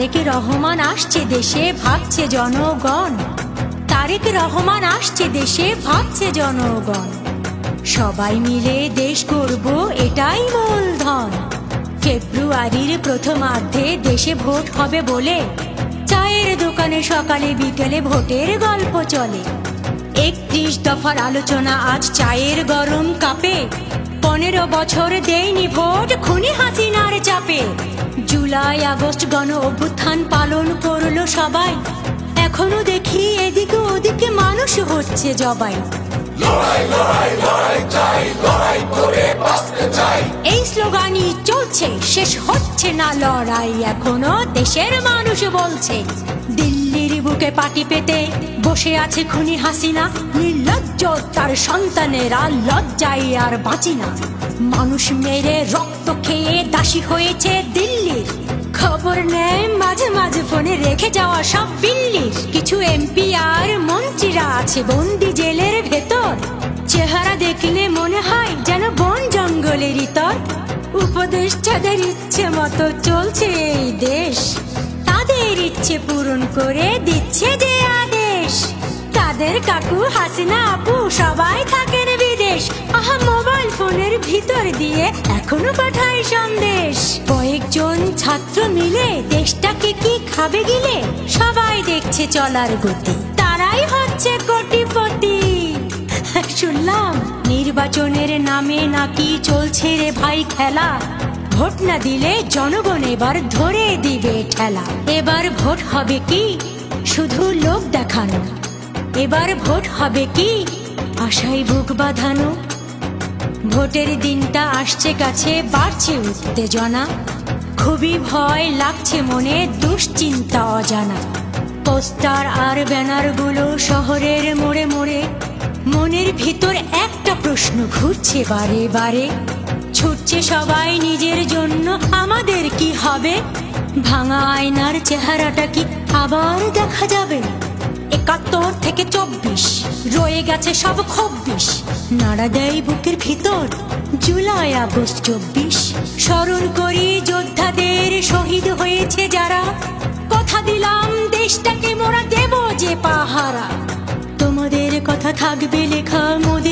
তারেক রহমান আসছে দেশে, ভাবছে জনগণ। তারেক রহমান আসছে দেশে, ভাবছে জনগণ। সবাই মিলে দেশ গড়ব, এটাই মূলধন। ফেব্রুয়ারির প্রথমার্ধে দেশে ভোট হবে বলে চায়ের দোকানে সকালে বিকেলে ভোটের গল্প চলে। 31 দফার আলোচনা আজ চায়ের গরম কাপে। 15 বছর দেয়নি ভোট, খুনি হাসিনার চাপে। জুলাই আগস্ট গণ অভ্যুত্থান পালন করলো সবাই। এখনো দেখি এদিকে ওদিকে মানুষ হচ্ছে জবাই। এই স্লোগানই চলছে, শেষ হচ্ছে না লড়াই। এখনো দেশের মানুষ বলছে। দিল্লির বুকে পাটি পেতে বসে আছে খুনি হাসিনা। নির্লজ্জ তার সন্তানেরা লজ্জায় আর বাঁচি না। মানুষ মেরে রক্ত খেয়ে দাসী হয়েছে দিল্লির। খবর নেয় মাঝে মাঝে ফোনে রেখে যাওয়া সব বিল্লির। কিছু এমপি আর মন্ত্রীরা আছে বন্দি জেলের ভেতর। চেহারা দেখলে মনে হয় যেন বন জঙ্গলের ইতর। উপদেষ্টাদের ইচ্ছে মতো চলছে এই দেশ। তাদের ইচ্ছে পূরণ করে দিচ্ছে যে আদেশ। তাদের কাকু হাসিনা আপু সবাই থাকেন বিদেশ। আহা, মোবাইল ফোনের ভিতর দিয়ে এখনো পাঠায় সন্দেশ। কয়েকজন ছাত্র মিলে দেশটাকে কি খাবে গিলে। সবাই দেখছে চলার গতি, তারাই হচ্ছে কোটিপতি। শুনলাম নির্বাচনের নামে নাকি চলছে রে ভাই খেলা। ভোট না দিলে জনগণ এবার ধরে দিবে ঠেলা। এবার ভোট হবে কি শুধু লোক দেখানো। এবার ভোট হবে কি আশায় বুক বাঁধানো। ভোটের দিনটা আসছে কাছে, বাড়ছে উত্তেজনা। খুবই ভয় লাগছে মনে, দুশ্চিন্তা অজানা। পোস্টার আর ব্যানারগুলো শহরের মোড়ে মোড়ে। মনের ভিতর একটা প্রশ্ন ঘুরছে বারে বারে। ছুটছে সবাই নিজের জন্য, আমাদের কি হবে। ভাঙা আয়নার চেহারাটা কি আবার দেখা যাবে। 71 থেকে 24 রয়ে গেছে সব 26। নাড়া দেয় বুকের ভিতর জুলাই আগস্ট 24। স্মরণ করি যোদ্ধাদের, শহীদ হয়েছে যারা। কথা দিলাম দেশটাকে মোরা দেব যে পাহারা। তোমাদের কথা থাকবে লেখা মোদের